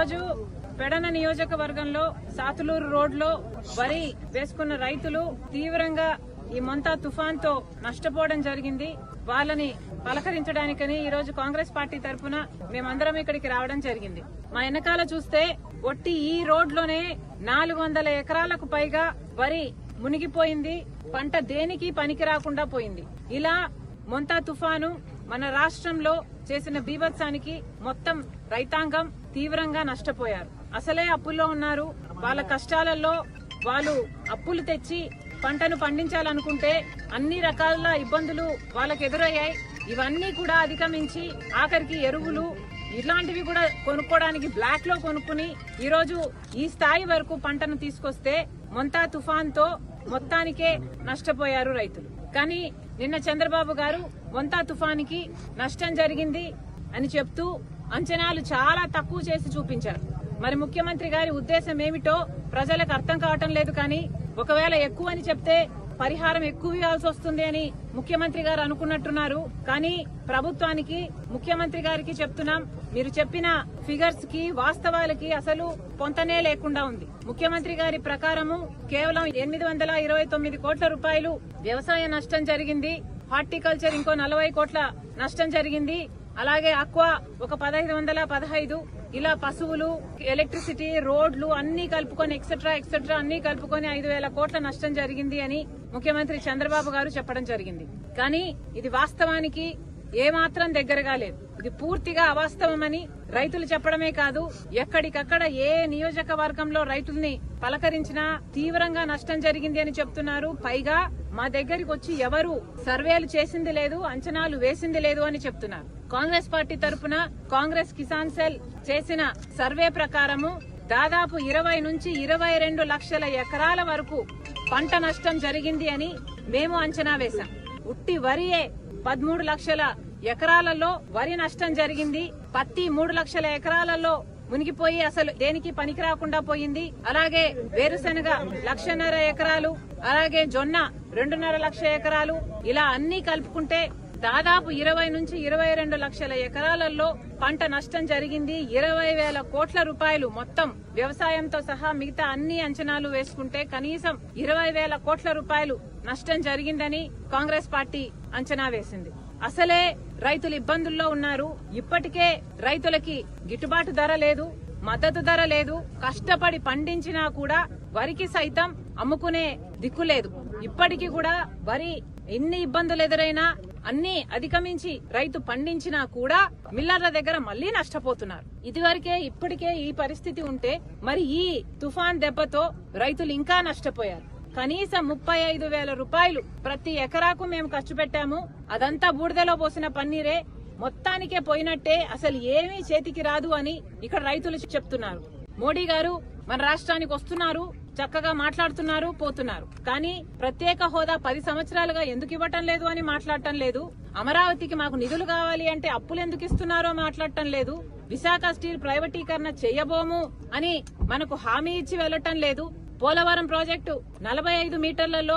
ఈరోజు పెడన నియోజకవర్గంలో సాతులూరు రోడ్లో వరి వేసుకున్న రైతులు తీవ్రంగా ఈ మొంతా తుఫాన్ తో నష్టపోవడం జరిగింది. వాళ్ళని పలకరించడానికని ఈ రోజు కాంగ్రెస్ పార్టీ తరఫున మేమందరం ఇక్కడికి రావడం జరిగింది. మా వెనకాల చూస్తే ఒట్టి ఈ రోడ్లోనే 400 ఎకరాలకు పైగా వరి మునిగిపోయింది. పంట దేనికి పనికి రాకుండా పోయింది. ఇలా మొంతా తుఫాను మన రాష్ట్రంలో చేసిన బీభత్సానికి మొత్తం రైతాంగం తీవ్రంగా నష్టపోయారు. అసలే అప్పుల్లో ఉన్నారు. వాళ్ళ కష్టాలలో వాళ్ళు అప్పులు తెచ్చి పంటను పండించాలనుకుంటే అన్ని రకాల ఇబ్బందులు వాళ్ళకు ఎదురయ్యాయి. ఇవన్నీ కూడా అధిగమించి ఆఖరికి ఎరువులు ఇలాంటివి కూడా కొనుక్కోవడానికి బ్లాక్ లో కొనుక్కుని ఈ రోజు ఈ స్థాయి వరకు పంటను తీసుకొస్తే మొంతా తుఫాన్ తో మొత్తానికే నష్టపోయారు రైతులు. కానీ నిన్న చంద్రబాబు గారు మొంతా తుఫానికి నష్టం జరిగింది అని చెప్తూ అంచనాలు చాలా తక్కువ చేసి చూపించారు. మరి ముఖ్యమంత్రి గారి ఉద్దేశం ఏమిటో ప్రజలకు అర్థం కావటం లేదు. కానీ ఒకవేళ ఎక్కువ అని చెప్తే పరిహారం ఎక్కువ ఇవ్వాల్సి వస్తుంది అని ముఖ్యమంత్రి గారు అనుకున్నట్టున్నారు. కానీ ప్రభుత్వానికి ముఖ్యమంత్రి గారికి చెప్తున్నాం, మీరు చెప్పిన ఫిగర్స్ కి వాస్తవాలకి అసలు పొంతనే లేకుండా ఉంది. ముఖ్యమంత్రి గారి ప్రకారము కేవలం 829 కోట్ల రూపాయలు వ్యవసాయ నష్టం జరిగింది. హార్టికల్చర్ ఇంకో 40 కోట్ల నష్టం జరిగింది. అలాగే అక్వా ఒక 1515, ఇలా పశువులు, ఎలక్ట్రిసిటీ, రోడ్లు అన్ని కలుపుకొని ఎక్సెట్రా అన్ని కలుపుకొని 5,000 కోట్ల నష్టం జరిగింది అని ముఖ్యమంత్రి చంద్రబాబు గారు చెప్పడం జరిగింది. కానీ ఇది వాస్తవానికి ఏమాత్రం దగ్గరగా లేదు. ఇది పూర్తిగా అవాస్తవమని రైతులు చెప్పడమే కాదు, ఎక్కడికక్కడ ఏ నియోజకవర్గంలో రైతుల్ని పలకరించినా తీవ్రంగా నష్టం జరిగింది అని చెప్తున్నారు. పైగా మా దగ్గరికి వచ్చి ఎవరు సర్వేలు చేసింది లేదు, అంచనాలు వేసింది లేదు అని చెప్తున్నారు. కాంగ్రెస్ పార్టీ తరఫున కాంగ్రెస్ కిసాన్ సెల్ చేసిన సర్వే ప్రకారము దాదాపు 20 నుంచి 22 లక్షల ఎకరాల వరకు పంట నష్టం జరిగింది అని మేము అంచనా వేశాం. ఉట్టి వరియే 13 లక్షల ఎకరాలలో వరి నష్టం జరిగింది. పత్తి 3 లక్షల ఎకరాలలో మునిగిపోయి అసలు దేనికి పనికి రాకుండా పోయింది. అలాగే వేరుశనగ 1,50,000 ఎకరాలు, అలాగే జొన్న 2.5 లక్షల ఎకరాలు, ఇలా అన్ని కలుపుకుంటే దాదాపు 20 నుంచి 22 లక్షల ఎకరాలలో పంట నష్టం జరిగింది. 20,000 కోట్ల రూపాయలు మొత్తం వ్యవసాయంతో సహా మిగతా అన్ని అంచనాలు వేసుకుంటే కనీసం 20,000 కోట్ల రూపాయలు నష్టం జరిగిందని కాంగ్రెస్ పార్టీ అంచనా వేసింది. అసలే రైతులు ఇబ్బందుల్లో ఉన్నారు. ఇప్పటికే రైతులకి గిట్టుబాటు ధర లేదు, మద్దతు ధర లేదు. కష్టపడి పండించినా కూడా వరికి సైతం అమ్ముకునే దిక్కు లేదు. ఇప్పటికీ కూడా వరి ఎన్ని ఇబ్బందులు ఎదురైనా అన్ని అధిగమించి రైతు పండించినా కూడా మిల్లర్ల దగ్గర మళ్లీ నష్టపోతున్నారు. ఇప్పటికే ఈ పరిస్థితి ఉంటే మరి ఈ తుఫాన్ దెబ్బతో రైతులు ఇంకా నష్టపోయారు. కనీసం 35,000 రూపాయలు ప్రతి ఎకరాకు మేము ఖర్చు పెట్టాము. అదంతా బూడిదలో పోసిన పన్నీరే, మొత్తానికే పోయినట్టే, అసలు ఏమీ చేతికి రాదు అని ఇక్కడ రైతులు చెప్తున్నారు. మోడీ గారు మన రాష్ట్రానికి వస్తున్నారు, చక్కగా మాట్లాడుతున్నారు, పోతున్నారు. కానీ ప్రత్యేక హోదా 10 సంవత్సరాలుగా ఎందుకు ఇవ్వటం లేదు అని మాట్లాడటం లేదు. అమరావతికి మాకు నిధులు కావాలి అంటే అప్పులు ఎందుకు ఇస్తున్నారో మాట్లాడటం లేదు. విశాఖ స్టీల్ ప్రైవేటీకరణ చేయబోము అని మనకు హామీ ఇచ్చి వెళ్లటం లేదు. పోలవరం ప్రాజెక్టు 45 మీటర్లలో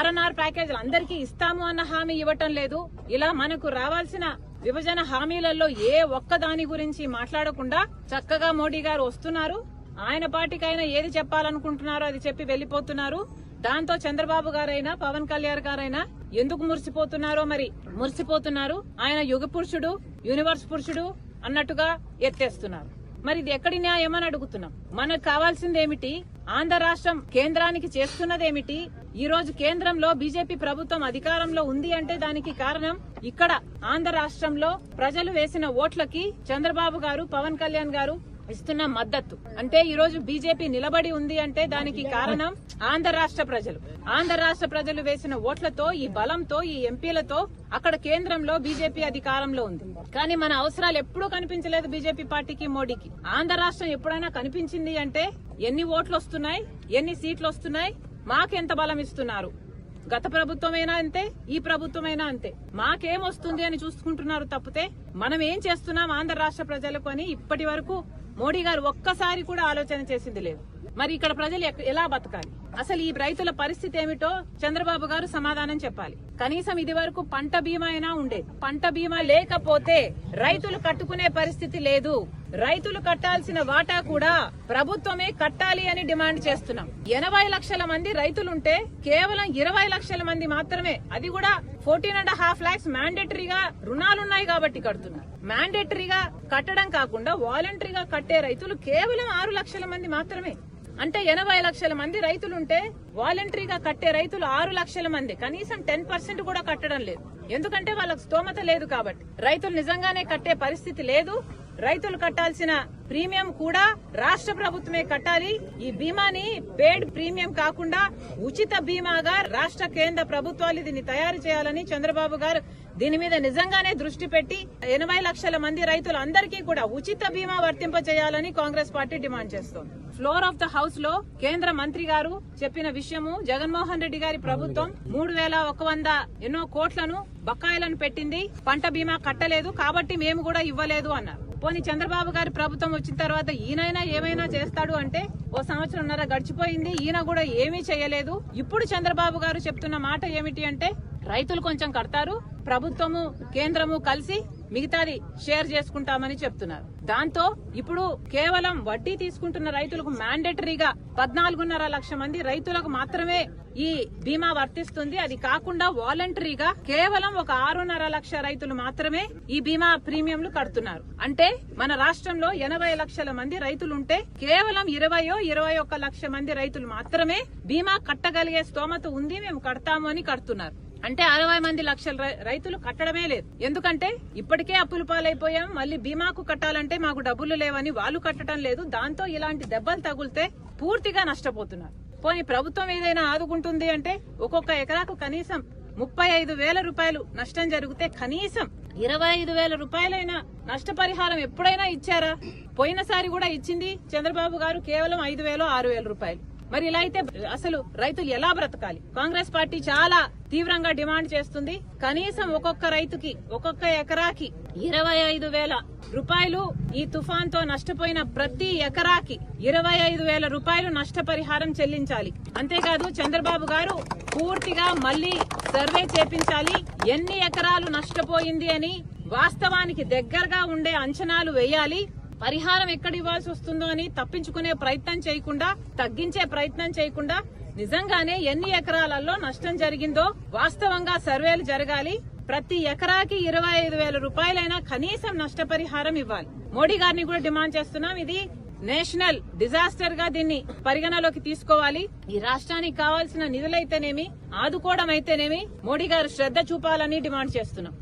R&R ప్యాకేజీలు అందరికీ ఇస్తాము అన్న హామీ ఇవ్వటం లేదు. ఇలా మనకు రావాల్సిన విభజన హామీలలో ఏ ఒక్క దాని గురించి మాట్లాడకుండా చక్కగా మోడీ గారు వస్తున్నారు. ఆయన పార్టీకి ఆయన ఏది చెప్పాలనుకుంటున్నారో అది చెప్పి వెళ్లిపోతున్నారు. దాంతో చంద్రబాబు గారైనా పవన్ కళ్యాణ్ గారైనా ఎందుకు మురిసిపోతున్నారో మరి మురిసిపోతున్నారు. ఆయన యుగ పురుషుడు, యూనివర్స్ పురుషుడు అన్నట్టుగా ఎత్తేస్తున్నారు. మరి ఇది ఎక్కడి న్యాయం అని అడుగుతున్నాం. మనకు కావాల్సిందేమిటి? ఆంధ్ర రాష్ట్రం కేంద్రానికి చేస్తున్నదేమిటి? ఈ రోజు కేంద్రంలో బీజేపీ ప్రభుత్వం అధికారంలో ఉంది అంటే దానికి కారణం ఇక్కడ ఆంధ్ర రాష్ట్రంలో ప్రజలు వేసిన ఓట్లకి చంద్రబాబు గారు, పవన్ కళ్యాణ్ గారు ఇస్తున్న మద్దతు. అంటే ఈ రోజు బీజేపీ నిలబడి ఉంది అంటే దానికి కారణం ఆంధ్ర రాష్ట్ర ప్రజలు. ఆంధ్ర రాష్ట్ర ప్రజలు వేసిన ఓట్లతో, ఈ బలంతో, ఈ ఎంపీలతో అక్కడ కేంద్రంలో బీజేపీ అధికారంలో ఉంది. కానీ మన అవసరాలు ఎప్పుడూ కనిపించలేదు బీజేపీ పార్టీకి, మోడీకి. ఆంధ్ర రాష్ట్రం ఎప్పుడైనా కనిపించింది అంటే ఎన్ని ఓట్లు వస్తున్నాయి, ఎన్ని సీట్లు వస్తున్నాయి, మాకెంత బలం ఇస్తున్నారు. గత ప్రభుత్వమైనా అంతే, ఈ ప్రభుత్వమైనా అంతే. మాకేం వస్తుంది అని చూసుకుంటున్నారు తప్పితే మనం ఏం చేస్తున్నాం ఆంధ్ర రాష్ట్ర ప్రజలకు అని ఇప్పటి వరకు మోడీ గారు ఒక్కసారి కూడా ఆలోచన చేసింది లేదు. మరి ఇక్కడ ప్రజలు ఎలా బతకాలి? అసలు ఈ రైతుల పరిస్థితి ఏమిటో చంద్రబాబు గారు సమాధానం చెప్పాలి. కనీసం ఇది వరకు పంట బీమా అయినా ఉండేది. పంట బీమా లేకపోతే రైతులు కట్టుకునే పరిస్థితి లేదు. రైతులు కట్టాల్సిన వాటా కూడా ప్రభుత్వమే కట్టాలి అని డిమాండ్ చేస్తున్నాం. 80 లక్షల మంది రైతులుంటే కేవలం 20 లక్షల మంది మాత్రమే, అది కూడా 14.5 lakhs మ్యాండేటరీగా రుణాలున్నాయి కాబట్టి కడుతున్నారు. మ్యాండేటరీగా కట్టడం కాకుండా వాలంటరీగా కట్టే రైతులు కేవలం 6 లక్షల మంది మాత్రమే. అంటే 80 లక్షల మంది రైతులుంటే వాలంటరీగా కట్టే రైతులు 6 లక్షల మంది. కనీసం 10% కూడా కట్టడం లేదు. ఎందుకంటే వాళ్ళకి స్తోమత లేదు కాబట్టి. రైతులు నిజంగానే కట్టే పరిస్థితి లేదు. రైతులు కట్టాల్సిన ప్రీమియం కూడా రాష్ట్ర ప్రభుత్వమే కట్టాలి. ఈ బీమాని పేడ్ ప్రీమియం కాకుండా ఉచిత బీమాగా రాష్ట్ర కేంద్ర ప్రభుత్వాలు దీన్ని తయారు చేయాలని చంద్రబాబు గారు దీని మీద నిజంగానే దృష్టి పెట్టి 80 లక్షల మంది రైతులు అందరికీ కూడా ఉచిత బీమా వర్తింపజేయాలని కాంగ్రెస్ పార్టీ డిమాండ్ చేస్తోంది. ఫ్లోర్ ఆఫ్ ద హౌస్ లో కేంద్ర మంత్రి గారు చెప్పిన విషయము, జగన్మోహన్ రెడ్డి గారి ప్రభుత్వం 3,100 ఎన్నో కోట్లను బకాయిలను పెట్టింది, పంట బీమా కట్టలేదు కాబట్టి మేము కూడా ఇవ్వలేదు అన్నారు. పోనీ చంద్రబాబు గారి ప్రభుత్వం వచ్చిన తర్వాత ఈయనైనా ఏమైనా చేస్తాడు అంటే 1 సంవత్సరంన్నర గడిచిపోయింది, ఈయన కూడా ఏమీ చేయలేదు. ఇప్పుడు చంద్రబాబు గారు చెప్తున్న మాట ఏమిటి అంటే రైతులు కొంచెం కడతారు, ప్రభుత్వము కేంద్రము కలిసి మిగతాది షేర్ చేసుకుంటామని చెప్తున్నారు. దాంతో ఇప్పుడు కేవలం వడ్డీ తీసుకుంటున్న రైతులకు మ్యాండేటరీగా 14.5 లక్షల మంది రైతులకు మాత్రమే ఈ బీమా వర్తిస్తుంది. అది కాకుండా వాలంటరీగా కేవలం ఒక 6.5 లక్షల రైతులు మాత్రమే ఈ బీమా ప్రీమియంలు కడుతున్నారు. అంటే మన రాష్ట్రంలో 80 లక్షల మంది రైతులుంటే కేవలం 21 లక్షల మంది రైతులు మాత్రమే బీమా కట్టగలిగే స్తోమత ఉంది, మేము కడతాము అని కడుతున్నారు. అంటే 60 లక్షల రైతులు కట్టడమే లేదు. ఎందుకంటే ఇప్పటికే అప్పుల పాలైపోయాం, మళ్ళీ బీమాకు కట్టాలంటే మాకు డబ్బులు లేవని వాళ్ళు కట్టడం లేదు. దాంతో ఇలాంటి దెబ్బలు తగులితే పూర్తిగా నష్టపోతున్నారు. పోనీ ప్రభుత్వం ఏదైనా ఆదుకుంటుంది అంటే ఒక్కొక్క ఎకరాకు కనీసం 35,000 రూపాయలు నష్టం జరిగితే కనీసం 25,000 రూపాయలైనా నష్టపరిహారం ఎప్పుడైనా ఇచ్చారా? పోయినసారి కూడా ఇచ్చింది చంద్రబాబు గారు కేవలం 5,000 6,000 రూపాయలు. మరి ఇలా అయితే అసలు రైతులు ఎలా బ్రతకాలి? కాంగ్రెస్ పార్టీ చాలా తీవ్రంగా డిమాండ్ చేస్తుంది. కనీసం ఒక్కొక్క రైతుకి ఒక్కొక్క ఎకరాకి 25,000 రూపాయలు, ఈ తుఫాన్ తో నష్టపోయిన ప్రతి ఎకరాకి 25,000 రూపాయలు నష్టపరిహారం చెల్లించాలి. అంతేకాదు చంద్రబాబు గారు పూర్తిగా మళ్లీ సర్వే చేపించాలి, ఎన్ని ఎకరాలు నష్టపోయింది అని వాస్తవానికి దగ్గరగా ఉండే అంచనాలు వేయాలి. పరిహారం ఎక్కడ ఇవ్వాల్సి వస్తుందో అని తప్పించుకునే ప్రయత్నం చేయకుండా, తగ్గించే ప్రయత్నం చేయకుండా నిజంగానే ఎన్ని ఎకరాలలో నష్టం జరిగిందో వాస్తవంగా సర్వేలు జరగాలి. ప్రతి ఎకరాకి 25,000 రూపాయలైనా కనీసం నష్టపరిహారం ఇవ్వాలి. మోడీ గారిని కూడా డిమాండ్ చేస్తున్నాం, ఇది నేషనల్ డిజాస్టర్ గా దీన్ని పరిగణలోకి తీసుకోవాలి. ఈ రాష్ట్రానికి కావాల్సిన నిధులైతేనేమి, ఆదుకోవడం అయితేనేమి మోడీ గారు శ్రద్ధ చూపాలని డిమాండ్ చేస్తున్నాం.